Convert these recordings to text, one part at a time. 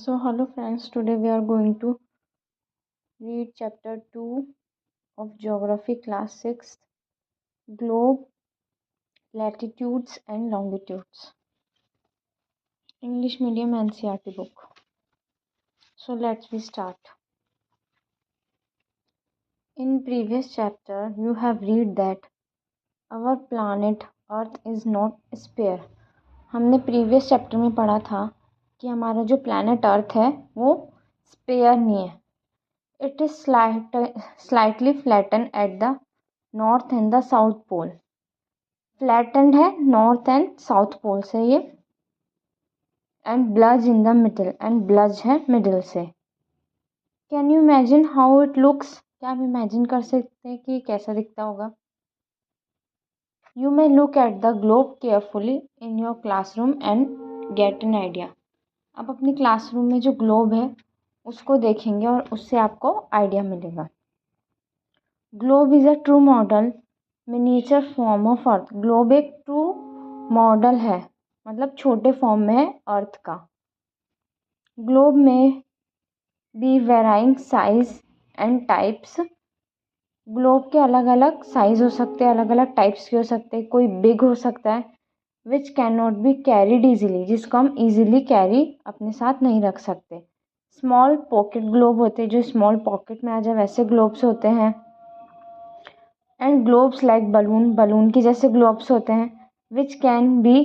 So hello friends, today we are going to read chapter 2 of Geography class 6, Globe, Latitudes and Longitudes, English medium NCERT book. So let's start. In previous chapter you have read that our planet Earth is not sphere. हमने previous chapter में पढ़ा था कि हमारा जो planet earth है वो spare नहीं है. It is slightly flattened at the north and the south pole. Flattened है नॉर्थ एंड साउथ पोल से ये. And bulge in the middle, and bulge है मिडल से. Can you imagine how it looks? क्या आप इमेजिन कर सकते हैं कि कैसा दिखता होगा? You may look at the globe carefully in your classroom and get an idea. आप अपनी क्लासरूम में जो ग्लोब है उसको देखेंगे और उससे आपको आइडिया मिलेगा. Globe is a true model miniature form of earth. Globe एक ट्रू मॉडल है, मतलब छोटे फॉर्म में है अर्थ का. ग्लोब में be varying size and types. Globe के अलग अलग साइज हो सकते हैं, अलग अलग टाइप्स के हो सकते हैं. कोई बिग हो सकता है which can not be carried easily, जिसको हम ईजिली कैरी अपने साथ नहीं रख सकते. स्मॉल पॉकेट ग्लोब होते हैं जो स्मॉल पॉकेट में आ जाए, वैसे ग्लोब्स होते हैं. And globes like balloon, balloon के जैसे ग्लोब्स होते हैं which can be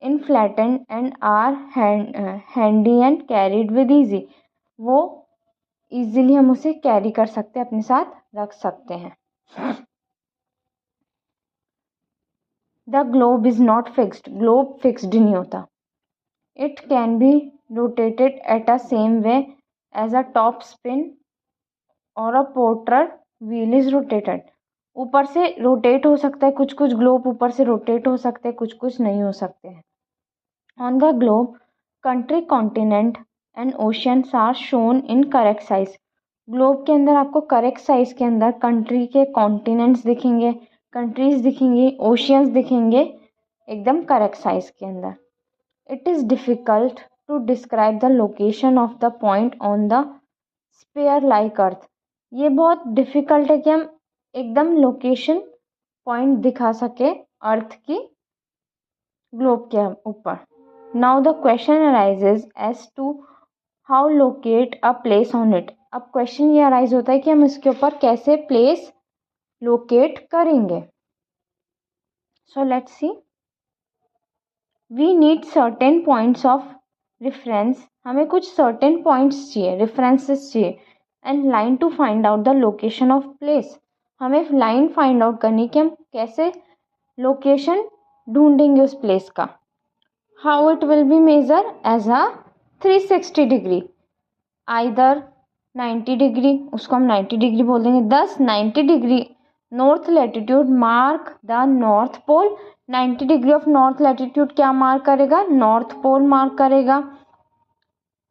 inflated and are handy and carried with easy. वो ईजिली हम उसे कैरी कर सकते हैं, अपने साथ रख सकते हैं. The globe is not fixed. Globe fixed नहीं होता. It can be rotated at a same way as a top spin or a potter wheel is rotated. ऊपर से रोटेट हो सकता है, कुछ कुछ ग्लोब ऊपर से रोटेट हो सकते हैं, कुछ कुछ नहीं हो सकते हैं. On the globe country, continent and oceans are shown in correct size. Globe के अंदर आपको करेक्ट साइज के अंदर कंट्री के कॉन्टिनेंट्स दिखेंगे, कंट्रीज दिखेंगी, ओशियंस दिखेंगे एकदम करेक्ट साइज के अंदर. It is difficult to describe the location of the point on the sphere like earth. ये बहुत डिफ़िकल्ट है कि हम एकदम लोकेशन पॉइंट दिखा सके अर्थ की ग्लोब के ऊपर. Now the question arises as to how locate a place on it. अब क्वेश्चन ये अराइज होता है कि हम इसके ऊपर कैसे प्लेस लोकेट करेंगे. So let's see. We need certain points of reference. हमें कुछ सर्टेन पॉइंट्स चाहिए, रेफरेंसेस चाहिए. And line to find out the location of place. हमें लाइन फाइंड आउट करनी कि हम कैसे लोकेशन ढूंढेंगे उस प्लेस का. How it will be measure as a 360 degree. Either 90 degree, उसको हम 90 डिग्री बोल देंगे. 90 degree north latitude mark the north pole. 90 degree of north latitude क्या मार्क करेगा? नॉर्थ पोल मार्क करेगा.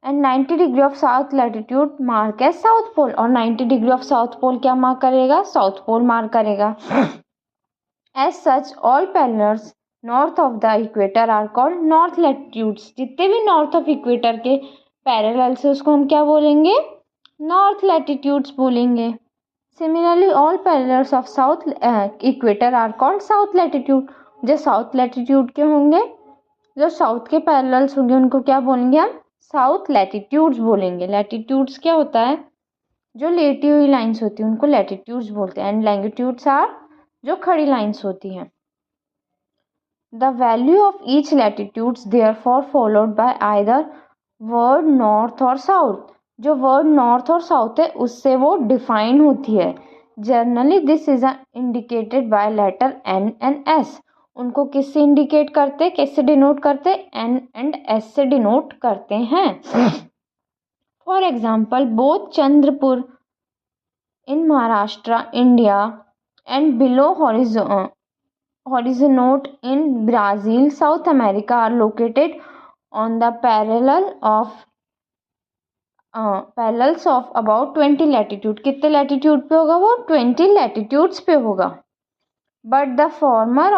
And 90 degree of south latitude mark है south pole. और 90 degree of south pole क्या मार्क करेगा? साउथ पोल मार्क करेगा. As such all parallels north of the equator are called north latitudes. जितने भी north of equator के parallels है उसको हम क्या बोलेंगे? नॉर्थ लैटिट्यूड्स बोलेंगे. Similarly all parallels of south equator are called south latitude. जो साउथ लैटिट्यूड के होंगे, जो साउथ के पैरेलल्स होंगे उनको क्या बोलेंगे हम? साउथ लैटिट्यूड्स बोलेंगे. लैटिट्यूड्स क्या होता है? जो लेटी हुई लाइंस होती हैं उनको लैटिट्यूड्स बोलते हैं. एंड लैंगिट्यूड्स आर जो खड़ी लाइंस होती हैं. The value of each latitudes therefore followed by either word north और साउथ. जो वर्ड नॉर्थ और साउथ है उससे वो डिफाइन होती है. Generally this is indicated by letter N and S. उनको किससे इंडिकेट करते हैं, कैसे डिनोट करते हैं? एन एंड एस से डिनोट करते हैं. For example both Chandrapur in Maharashtra India and Belo horizonte in Brazil, South America are located on the parallels of about 20 latitude. कितने latitude पे होगा वो? 20 latitudes पे होगा. But the former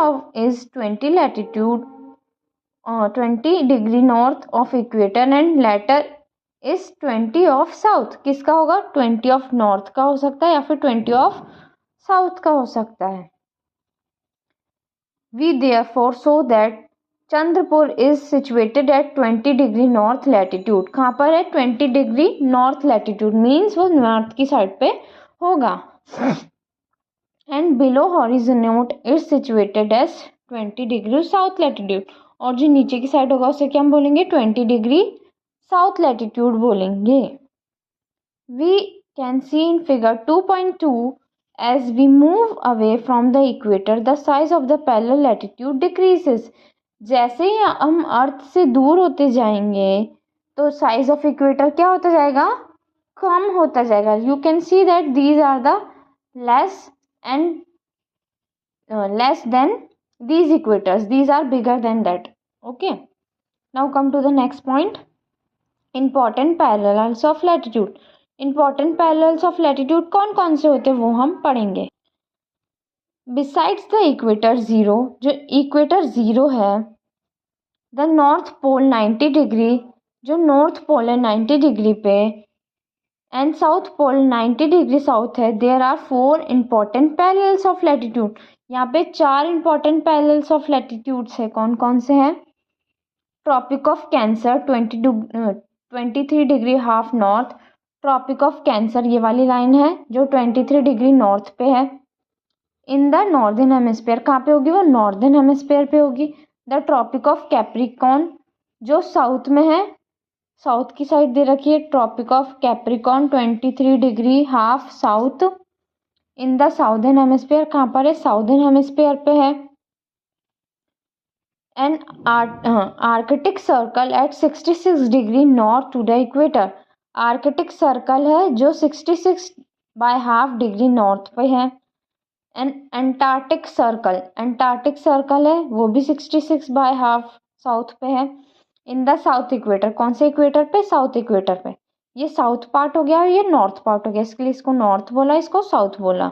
is 20 latitude 20 degree north of equator and latter is 20 of south. किसका होगा? 20 of north का हो सकता है या फिर 20 ऑफ साउथ का हो सकता है। We therefore so that Chandrapur is situated at 20 degree north latitude. कहाँ पर है? 20 डिग्री नॉर्थ लैटिट्यूड, मीन्स वो नॉर्थ की साइड पे होगा। And Belo Horizonte is situated as 20 degree south latitude. और जो नीचे की साइड होगा उसे क्या हम बोलेंगे? 20 डिग्री साउथ लैटिट्यूड बोलेंगे। We can see in figure 2.2 as we move away from the equator the size of the parallel latitude decreases। जैसे ही हम अर्थ से दूर होते जाएंगे तो साइज ऑफ इक्वेटर क्या होता जाएगा? कम होता जाएगा। You can see that these are the less and less than these equators, these are bigger than that। okay, now come to the next point, important parallels of latitude। important parallels of latitude कौन कौन से होते हैं वो हम पढ़ेंगे। Besides the equator zero, जो equator zero है, द नॉर्थ पोल 90 डिग्री, जो नॉर्थ पोल है 90 डिग्री पे, and south pole 90 degree south है। There are 4 important parallels of latitude. यहाँ पे 4 इंपॉर्टेंट पैरेलल्स ऑफ लैटिट्यूड्स है। कौन कौन से हैं? Tropic of cancer 23 degree half north. Tropic of cancer ये वाली लाइन है जो 23 डिग्री नॉर्थ पे है। इन द नॉर्दर्न हेमिस्फीयर, कहाँ पे होगी वो? नॉर्दर्न हेमिस्फीयर पे होगी। द ट्रॉपिक ऑफ कैप्रिकॉन जो साउथ में है, साउथ की साइड दे रखी है। Tropic of Capricorn 23 degree half south in the southern hemisphere, कहाँ पर है? साउदर्न हेमिस्फीयर पे है। And Arctic circle at 66 degree north to the equator. Arctic circle है जो 66 बाय हाफ डिग्री नॉर्थ पे है। And Antarctic circle, Antarctic circle है वो भी 66 बाय हाफ साउथ पे है। इन द साउथ इक्वेटर, कौन से इक्वेटर पे? साउथ इक्वेटर पे। ये साउथ पार्ट हो गया और ये नॉर्थ पार्ट हो गया, इसके लिए इसको नॉर्थ बोला, इसको साउथ बोला।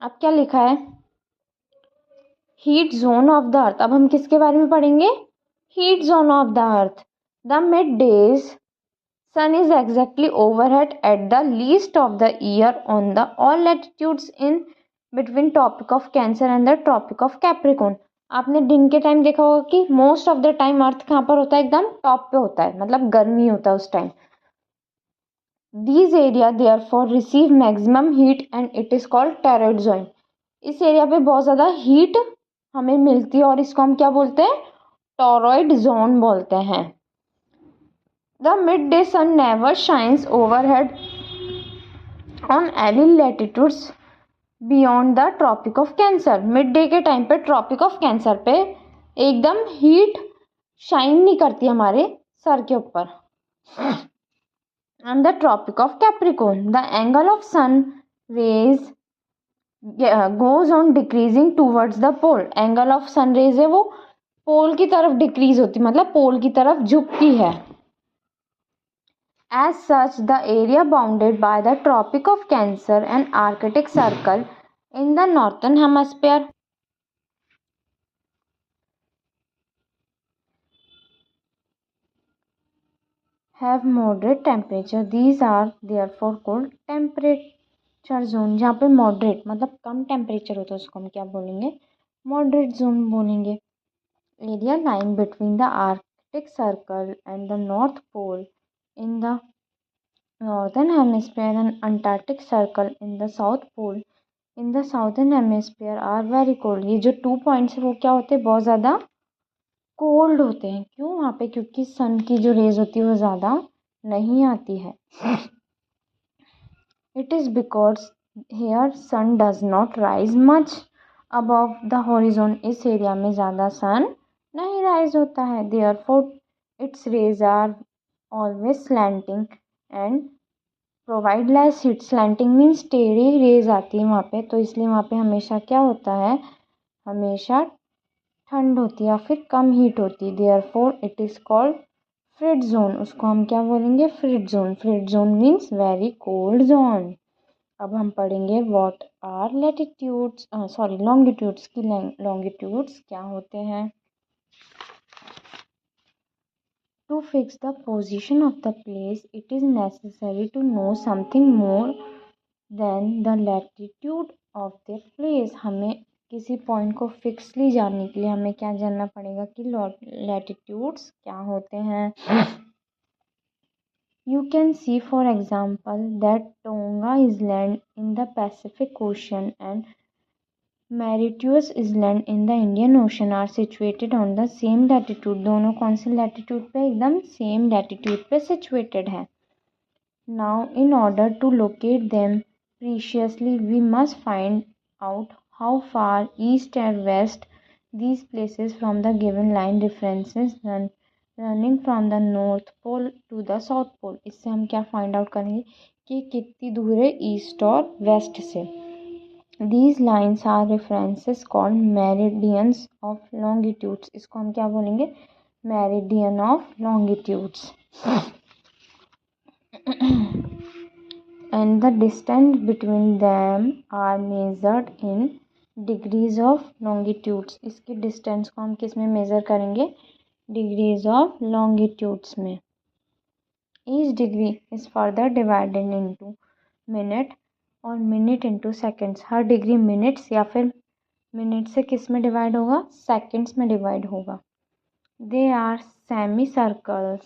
अब क्या लिखा है? Heat zone of the earth. अब हम किसके बारे में पढ़ेंगे? Heat zone of the earth. The mid days sun is exactly overhead at the least of the year on the all latitudes in between tropic of cancer and the tropic of capricorn। आपने दिन के time देखा होगा कि most of the time अर्थ कहाँ पर होता है? एकदम टॉप पे होता है, मतलब गर्मी होता है उस time. These area therefore receive maximum heat and it is called torrid zone. इस एरिया पे बहुत ज़्यादा हीट हमें मिलती है और इसको हम क्या बोलते हैं? टॉरॉइड जोन बोलते हैं। The midday sun never shines overhead on any latitudes beyond the Tropic of Cancer। midday के टाइम पे ट्रॉपिक ऑफ कैंसर पे एकदम हीट शाइन नहीं करती हमारे सर के ऊपर। On the Tropic of Capricorn, the angle of sun rays goes on decreasing towards the pole। Angle of sun rays है वो पोल की तरफ डिक्रीज होती, मतलब पोल की तरफ झुकती है। As such, the area bounded by the Tropic of Cancer and Arctic Circle in the Northern Hemisphere have moderate temperature। These are therefore called temperature zone। जहाँ पे moderate मतलब कम temperature होता है उसको हम क्या बोलेंगे? moderate zone बोलेंगे। Area lying between the Arctic Circle and the North Pole in the Northern Hemisphere and Antarctic Circle in the South Pole in the southern hemisphere are very cold. ये जो 2 points है वो क्या होते हैं? बहुत ज़्यादा कोल्ड होते हैं। क्यों? वहाँ पे क्योंकि सन की जो रेज होती है वो ज़्यादा नहीं आती है। It is because here sun does not rise much above the horizon. इस एरिया में ज़्यादा सन नहीं राइज होता है। Therefore its rays are always slanting and provide less heat. Slanting means टेढ़ी रेज आती है वहाँ पे, तो इसलिए वहाँ पे हमेशा क्या होता है? हमेशा ठंड होती है या फिर कम हीट होती है। Therefore it is called frigid zone. उसको हम क्या बोलेंगे? Frigid zone. Frigid zone means very cold zone. अब हम पढ़ेंगे what are latitudes, sorry longitudes की। लॉन्गिट्यूड्स क्या होते हैं? To fix the position of the place, it is necessary to know something more than the latitude of the place. हमें किसी point को फिक्सली जानने के लिए हमें क्या जानना पड़ेगा कि लैटिट्यूड्स क्या होते हैं. You can see, for example, that Tonga Island in the Pacific Ocean and Mauritius Island in the Indian Ocean are situated on the same latitude. दोनों कौन से latitude पे एकदम same latitude पे situated है. Now, in order to locate them precisely, we must find out how far east and west these places from the given line references running from the north pole to the south pole. इससे हम क्या find out करेंगे कि कितनी दूर है east और waste से. These lines are references called meridians of longitudes. इसको हम क्या बोलेंगे? Meridian of longitudes. And the distance between them are measured in degrees of longitudes. इसकी distance को हम किस में measure करेंगे? Degrees of longitudes में. Each degree is further divided into minute और मिनट इंटू सेकेंड्स. हर डिग्री मिनट्स या फिर मिनट से किस में डिवाइड होगा? सेकेंड्स में डिवाइड होगा. They are semi circles